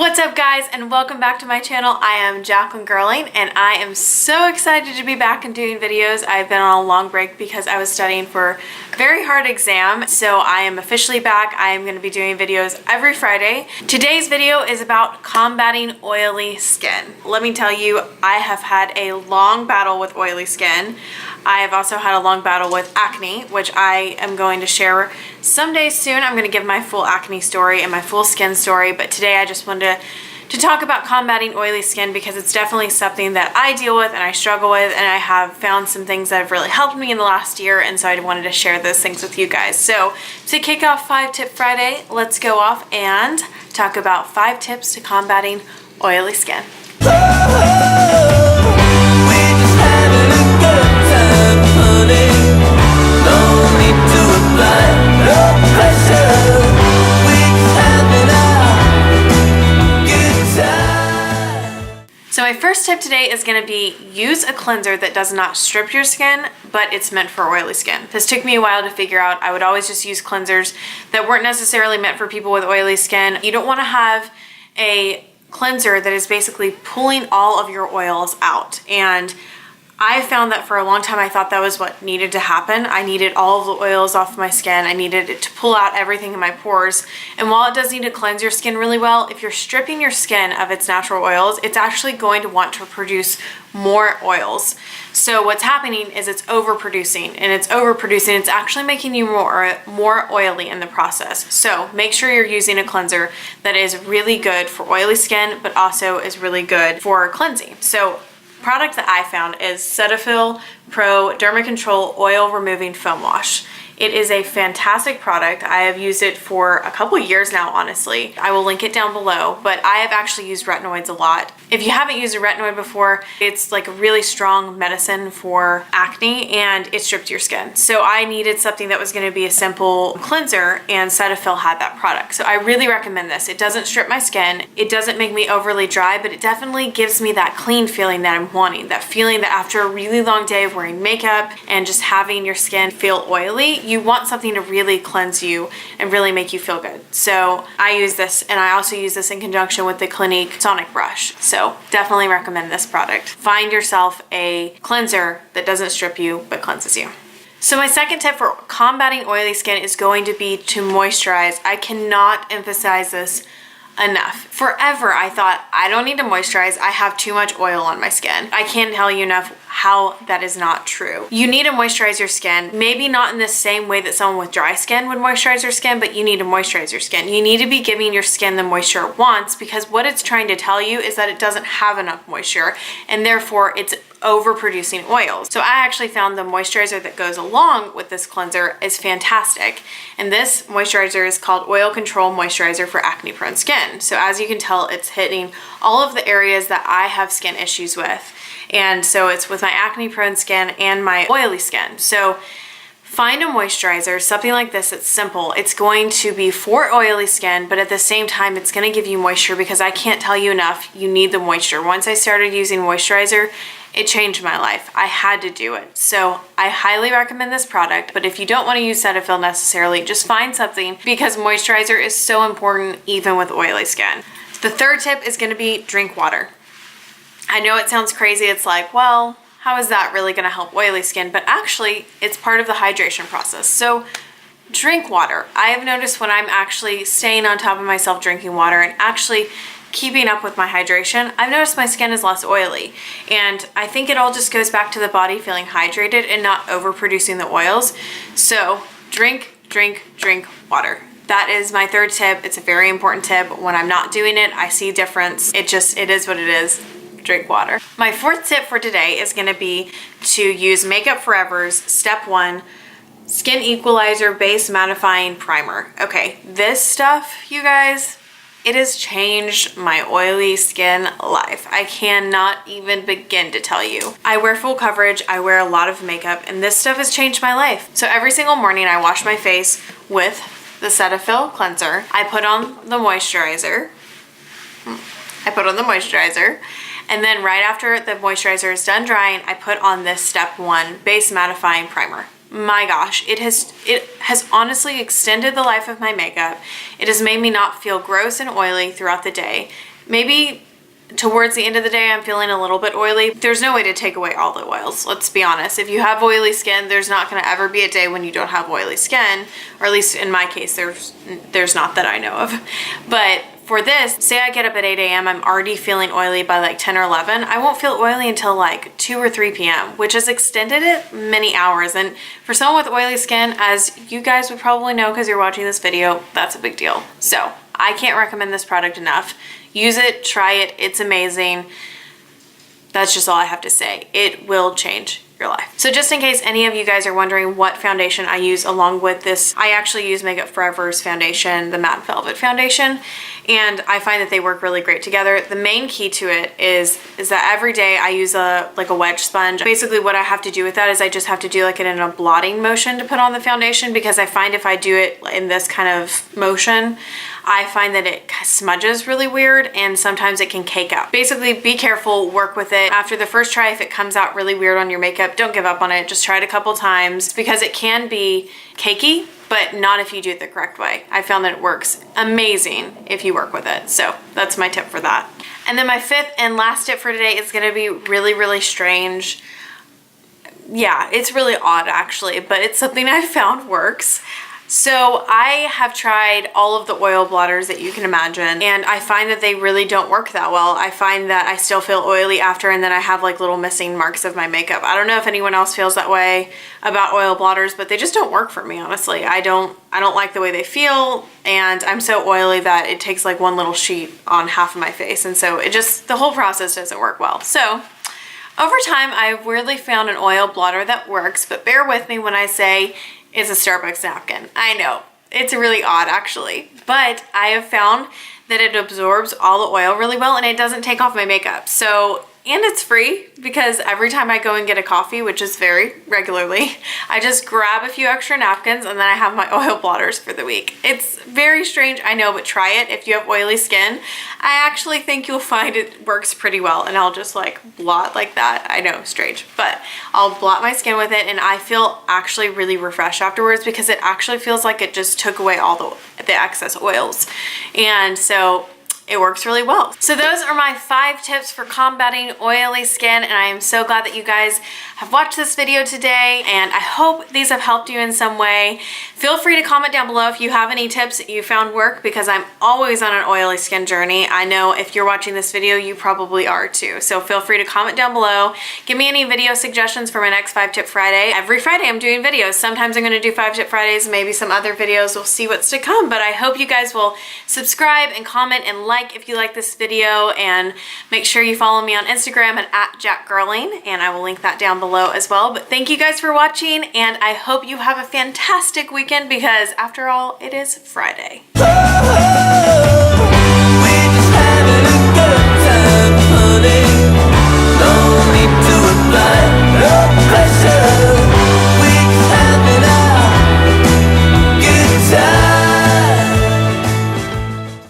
What's up guys, and welcome back to my channel. I am Jacqueline Girling and I am so excited to be back and doing videos. I've been on a long break because I was studying for a very hard exam, so I am officially back. I am going to be doing videos every Friday. Today's video is about combating oily skin. Let me tell you, I have had a long battle with oily skin. I have also had a long battle with acne, which I am going to share someday soon. I'm going to give my full acne story and my full skin story, but today I just wanted to talk about combating oily skin because it's definitely something that I deal with and I struggle with, and I have found some things that have really helped me in the last year, and so I wanted to share those things with you guys. So to kick off 5 Tip Friday, let's go off and talk about 5 tips to combating oily skin. So my first tip today is going to be use a cleanser that does not strip your skin, but it's meant for oily skin. This took me a while to figure out. I would always just use cleansers that weren't necessarily meant for people with oily skin. You don't want to have a cleanser that is basically pulling all of your oils out, and I found that for a long time I thought that was what needed to happen. I needed all of the oils off my skin. I needed it to pull out everything in my pores. And while it does need to cleanse your skin really well, if you're stripping your skin of its natural oils, it's actually going to want to produce more oils. So what's happening is it's overproducing, and it's actually making you more oily in the process. So make sure you're using a cleanser that is really good for oily skin, but also is really good for cleansing. So product that I found is Cetaphil Pro DermaControl Oil Removing Foam Wash. It is a fantastic product. I have used it for a couple years now, honestly. I will link it down below, but I have actually used retinoids a lot. If you haven't used a retinoid before, it's like a really strong medicine for acne, and it stripped your skin. So I needed something that was going to be a simple cleanser, and Cetaphil had that product. So I really recommend this. It doesn't strip my skin. It doesn't make me overly dry, but it definitely gives me that clean feeling that I'm wanting. That feeling that after a really long day of wearing makeup and just having your skin feel oily, you want something to really cleanse you and really make you feel good. So I use this, and I also use this in conjunction with the Clinique Sonic Brush. So definitely recommend this product. Find yourself a cleanser that doesn't strip you but cleanses you. So my second tip for combating oily skin is going to be to moisturize. I cannot emphasize this enough. Forever I thought, I don't need to moisturize, I have too much oil on my skin. I can't tell you enough how that is not true. You need to moisturize your skin, maybe not in the same way that someone with dry skin would moisturize their skin, but you need to moisturize your skin. You need to be giving your skin the moisture it wants, because what it's trying to tell you is that it doesn't have enough moisture, and therefore it's overproducing oils. So I actually found the moisturizer that goes along with this cleanser is fantastic. And this moisturizer is called Oil Control Moisturizer for Acne Prone Skin. So as you can tell, it's hitting all of the areas that I have skin issues with. And so it's with my acne prone skin and my oily skin. So find a moisturizer, something like this. It's simple. It's going to be for oily skin, but at the same time, it's going to give you moisture, because I can't tell you enough, you need the moisture. Once I started using moisturizer, it changed my life. I had to do it. So I highly recommend this product, but if you don't want to use Cetaphil necessarily, just find something, because moisturizer is so important even with oily skin. The third tip is going to be drink water. I know it sounds crazy. It's like, well, how is that really going to help oily skin? But actually, it's part of the hydration process. So drink water. I have noticed when I'm actually staying on top of myself drinking water and actually keeping up with my hydration, I've noticed my skin is less oily. And I think it all just goes back to the body feeling hydrated and not overproducing the oils. So drink water. That is my third tip. It's a very important tip. When I'm not doing it, I see difference. It is what it is. Drink water. My fourth tip for today is going to be to use Makeup Forever's Step 1 Skin Equalizer Base Mattifying Primer. Okay, this stuff, you guys, it has changed my oily skin life. I cannot even begin to tell you. I wear full coverage, I wear a lot of makeup, and this stuff has changed my life. So every single morning I wash my face with the Cetaphil cleanser. I put on the moisturizer. And then right after the moisturizer is done drying, I put on this Step 1 Base Mattifying Primer. my gosh, it has honestly extended the life of my makeup. It has made me not feel gross and oily throughout the day. Maybe towards the end of the day I'm feeling a little bit oily. There's no way to take away all the oils, let's be honest. If you have oily skin, there's not going to ever be a day when you don't have oily skin, or at least in my case there's not that I know of. But for this, say I get up at 8 a.m. I'm already feeling oily by like 10 or 11. I won't feel oily until like 2 or 3 p.m., which has extended it many hours. And for someone with oily skin, as you guys would probably know because you're watching this video, that's a big deal. So I can't recommend this product enough. Use it, try it, it's amazing. That's just all I have to say. It will change your life. So just in case any of you guys are wondering what foundation I use along with this, I actually use Makeup Forever's foundation, the Matte Velvet foundation, and I find that they work really great together. The main key to it is that every day I use a wedge sponge. Basically what I have to do with that is I just have to do like it in a blotting motion to put on the foundation, because I find if I do it in this kind of motion, I find that it smudges really weird and sometimes it can cake out. Basically, be careful, work with it. After the first try, if it comes out really weird on your makeup, don't give up on it. Just try it a couple times, because it can be cakey, but not if you do it the correct way. I found that it works amazing if you work with it. So that's my tip for that. And then my fifth and last tip for today is gonna be really, really strange. Yeah, it's really odd actually, but it's something I found works. So I have tried all of the oil blotters that you can imagine, and I find that they really don't work that well. I find that I still feel oily after, and then I have like little missing marks of my makeup. I don't know if anyone else feels that way about oil blotters, but they just don't work for me, honestly. I don't like the way they feel, and I'm so oily that it takes like one little sheet on half of my face, and so the whole process doesn't work well. So over time, I've weirdly found an oil blotter that works, but bear with me when I say it's a Starbucks napkin. I know, it's really odd actually, but I have found that it absorbs all the oil really well and it doesn't take off my makeup. So, and it's free, because every time I go and get a coffee, which is very regularly, I just grab a few extra napkins and then I have my oil blotters for the week. It's very strange, I know, but try it if you have oily skin. I actually think you'll find it works pretty well, and I'll just like blot like that. I know, strange, but I'll blot my skin with it and I feel actually really refreshed afterwards, because it actually feels like it just took away all the excess oils. And so it works really well. So those are my 5 tips for combating oily skin, and I am so glad that you guys have watched this video today, and I hope these have helped you in some way. Feel free to comment down below if you have any tips that you found work, because I'm always on an oily skin journey. I know if you're watching this video, you probably are too. So feel free to comment down below. Give me any video suggestions for my next 5 Tip Friday. Every Friday I'm doing videos. Sometimes I'm gonna do 5 Tip Fridays, maybe some other videos. We'll see what's to come, but I hope you guys will subscribe and comment and like if you like this video, and make sure you follow me on Instagram at @JackGirling, and I will link that down below as well. But thank you guys for watching, and I hope you have a fantastic weekend, because after all, it is Friday.